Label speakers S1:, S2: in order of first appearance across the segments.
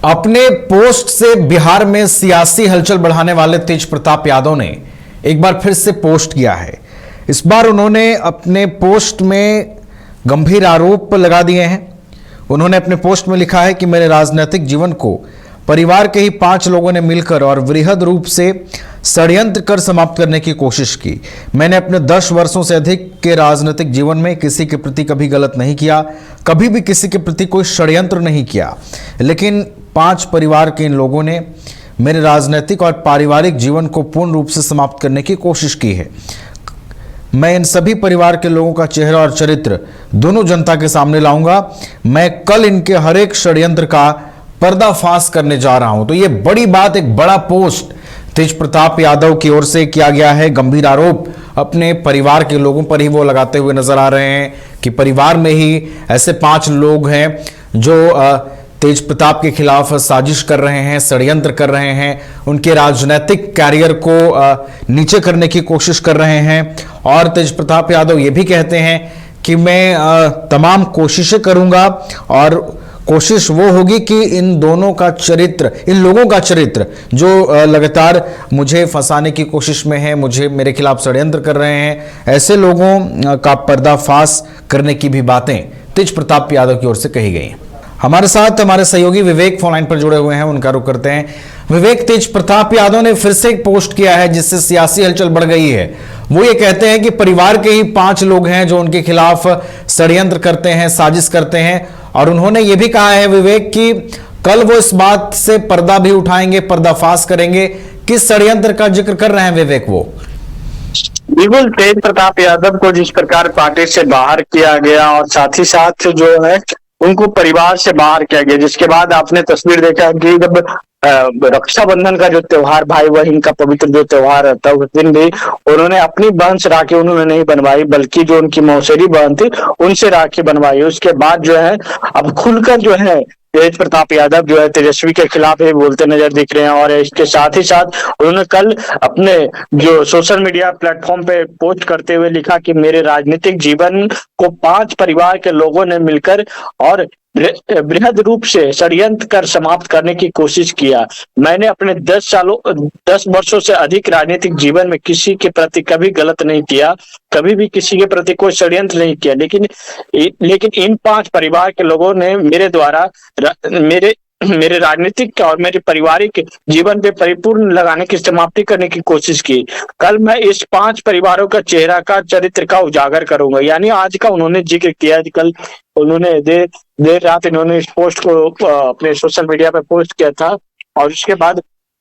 S1: अपने पोस्ट से बिहार में सियासी हलचल बढ़ाने वाले तेज प्रताप यादव ने एक बार फिर से पोस्ट किया है। इस बार उन्होंने अपने पोस्ट में गंभीर आरोप लगा दिए हैं। उन्होंने अपने पोस्ट में लिखा है कि मेरे राजनीतिक जीवन को परिवार के ही 5 लोगों ने मिलकर और वृहद रूप से षड्यंत्र कर समाप्त करने की कोशिश की। मैंने अपने 10 वर्षों से अधिक के राजनीतिक जीवन में किसी के प्रति कभी गलत नहीं किया, कभी भी किसी के प्रति कोई षड्यंत्र नहीं किया, लेकिन 5 परिवार के इन लोगों ने मेरे राजनीतिक और पारिवारिक जीवन को पूर्ण रूप से समाप्त करने की कोशिश की है। मैं इन सभी परिवार के लोगों का चेहरा और चरित्र दोनों जनता के सामने लाऊंगा। मैं कल इनके हर एक षड्यंत्र का पर्दाफाश करने जा रहा हूं। तो ये बड़ी बात, एक बड़ा पोस्ट तेज प्रताप यादव की ओर से किया गया है। गंभीर आरोप अपने परिवार के लोगों पर ही वो लगाते हुए नजर आ रहे हैं कि परिवार में ही ऐसे 5 लोग हैं जो तेज प्रताप के खिलाफ साजिश कर रहे हैं, षड्यंत्र कर रहे हैं, उनके राजनीतिक कैरियर को नीचे करने की कोशिश कर रहे हैं। और तेज प्रताप यादव ये भी कहते हैं कि मैं तमाम कोशिशें करूंगा और कोशिश वो होगी कि इन दोनों का चरित्र, इन लोगों का चरित्र जो लगातार मुझे फंसाने की कोशिश में है, मुझे मेरे खिलाफ षड्यंत्र कर रहे हैं, ऐसे लोगों का पर्दाफाश करने की भी बातें तेज प्रताप यादव की ओर से कही गई हैं। हमारे साथ हमारे सहयोगी विवेक फोन लाइन पर जुड़े हुए हैं, उनका रुख करते हैं। विवेक, तेज प्रताप यादव ने फिर से एक पोस्ट किया है जिससे सियासी हलचल बढ़ गई है। वो ये कहते हैं कि परिवार के ही 5 लोग हैं जो उनके खिलाफ षड्यंत्र करते हैं, साजिश करते हैं। और उन्होंने ये भी कहा है विवेक कि कल वो इस बात से पर्दा भी उठाएंगे, पर्दाफाश करेंगे। किस षड्यंत्र का जिक्र कर रहे हैं विवेक वो?
S2: बिल्कुल, तेज प्रताप यादव को जिस प्रकार पार्टी से बाहर किया गया और साथ ही साथ जो है उनको परिवार से बाहर किया गया, जिसके बाद आपने तस्वीर देखा कि जब रक्षाबंधन का जो त्योहार, भाई बहन का पवित्र जो त्योहार रहता है, उस दिन भी उन्होंने अपनी बहन से राखी उन्होंने नहीं बनवाई, बल्कि जो उनकी मौसेरी बहन थी उनसे राखी बनवाई। उसके बाद जो है अब खुलकर जो है तेज प्रताप यादव जो है तेजस्वी के खिलाफ ही बोलते नजर दिख रहे हैं। और इसके साथ ही साथ उन्होंने कल अपने जो सोशल मीडिया प्लेटफॉर्म पे पोस्ट करते हुए लिखा कि मेरे राजनीतिक जीवन को 5 परिवार के लोगों ने मिलकर और बृहद रूप से षड्यंत्र कर समाप्त करने की कोशिश किया। मैंने अपने 10 वर्षों से अधिक राजनीतिक जीवन में किसी के प्रति कभी गलत नहीं किया, कभी भी किसी के प्रति कोई षड्यंत्र नहीं किया, लेकिन इन 5 परिवार के लोगों ने मेरे द्वारा मेरे राजनीतिक और मेरे पारिवारिक जीवन पे परिपूर्ण लगाने की समाप्ति करने की कोशिश की। कल मैं इस 5 परिवारों का चेहरा का चरित्र का उजागर करूंगा। यानी आज का उन्होंने जिक्र किया। कल उन्होंने देर रात इन्होंने इस पोस्ट को अपने सोशल मीडिया पे पोस्ट किया था। और उसके बाद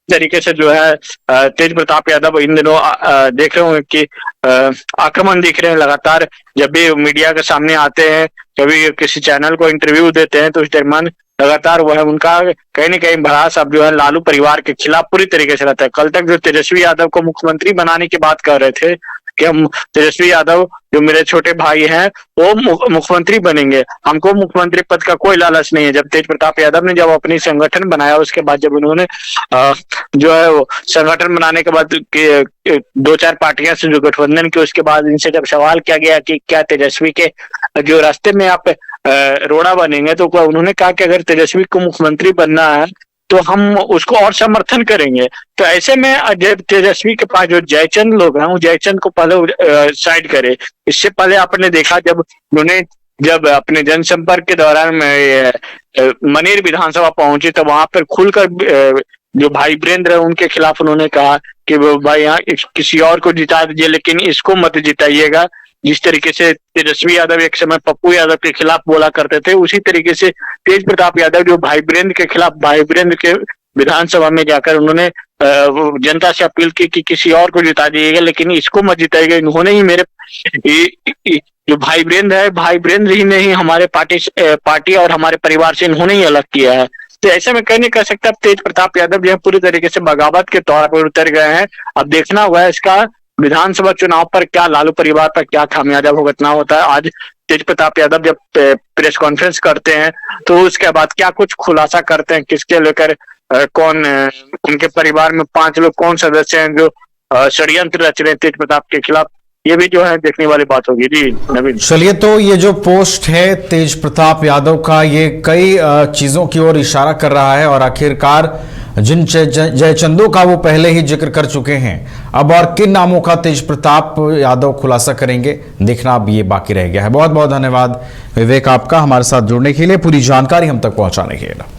S2: तरीके से जो है तेज प्रताप यादव इन दिनों देख रहे होंगे कि आक्रमण दिख रहे हैं लगातार। जब भी मीडिया के सामने आते हैं, कभी किसी चैनल को इंटरव्यू देते हैं, तो इस दरमियान लगातार वह उनका कहीं न कहीं भड़ास अब जो है लालू परिवार के खिलाफ पूरी तरीके से रहता है। कल तक जो तेजस्वी यादव को मुख्यमंत्री बनाने की बात कर रहे थे कि हम तेजस्वी यादव जो मेरे छोटे भाई हैं वो मुख्यमंत्री बनेंगे, हमको मुख्यमंत्री पद का कोई लालच नहीं है। जब तेज प्रताप यादव ने जब अपनी संगठन बनाया, उसके बाद जब उन्होंने जो है वो संगठन बनाने के बाद 2-4 पार्टियां से जो गठबंधन की, उसके बाद इनसे जब सवाल किया गया कि क्या तेजस्वी के जो रास्ते में आप रोड़ा बनेंगे, तो उन्होंने कहा कि अगर तेजस्वी को मुख्यमंत्री बनना है तो हम उसको और समर्थन करेंगे। तो ऐसे में जब तेजस्वी के पास जो जयचंद लोग हैं, वो जयचंद को पहले साइड करे। इससे पहले आपने देखा जब अपने जनसंपर्क के दौरान मनेर विधानसभा पहुंचे, तो वहां पर खुलकर जो भाई वीरेंद्र है उनके खिलाफ उन्होंने कहा कि भाई यहाँ किसी और को जिता दीजिए, लेकिन इसको मत जिताइएगा। जिस तरीके से तेजस्वी यादव एक समय पप्पू यादव के खिलाफ बोला करते थे, उसी तरीके से तेज प्रताप यादव जो भाई वीरेंद्र के खिलाफ, भाई वीरेंद्र के विधानसभा में जाकर उन्होंने जनता से अपील की कि किसी और को जिता दीजिएगा, लेकिन इसको मत जिताइएगा। इन्होंने ही मेरे जो भाई वीरेंद्र है, भाई वीरेंद्र ही ने ही हमारे पार्टी और हमारे परिवार से इन्होंने ही अलग किया है। तो ऐसे में कहीं नहीं कह सकता तेज प्रताप यादव जो है पूरी तरीके से बगावत के तौर पर उतर गए हैं। अब देखना हुआ है इसका विधानसभा चुनाव पर क्या लालू परिवार पर क्या खामियाजा भुगतना होता है। आज तेज प्रताप यादव जब प्रेस कॉन्फ्रेंस करते हैं तो उसके बाद क्या कुछ खुलासा करते हैं, किसके लेकर कौन उनके परिवार में 5 लोग कौन सदस्य हैं जो षड्यंत्र रच रहे तेज प्रताप के खिलाफ, ये भी जो है देखने वाली बात होगी। जी नवीन।
S1: चलिए, तो ये जो पोस्ट है तेज प्रताप यादव का, ये कई चीजों की ओर इशारा कर रहा है और आखिरकार जिन जयचंदों का वो पहले ही जिक्र कर चुके हैं, अब और किन नामों का तेज प्रताप यादव खुलासा करेंगे, देखना अब ये बाकी रह गया है। बहुत बहुत धन्यवाद विवेक आपका हमारे साथ जुड़ने के लिए, पूरी जानकारी हम तक पहुंचाने के लिए।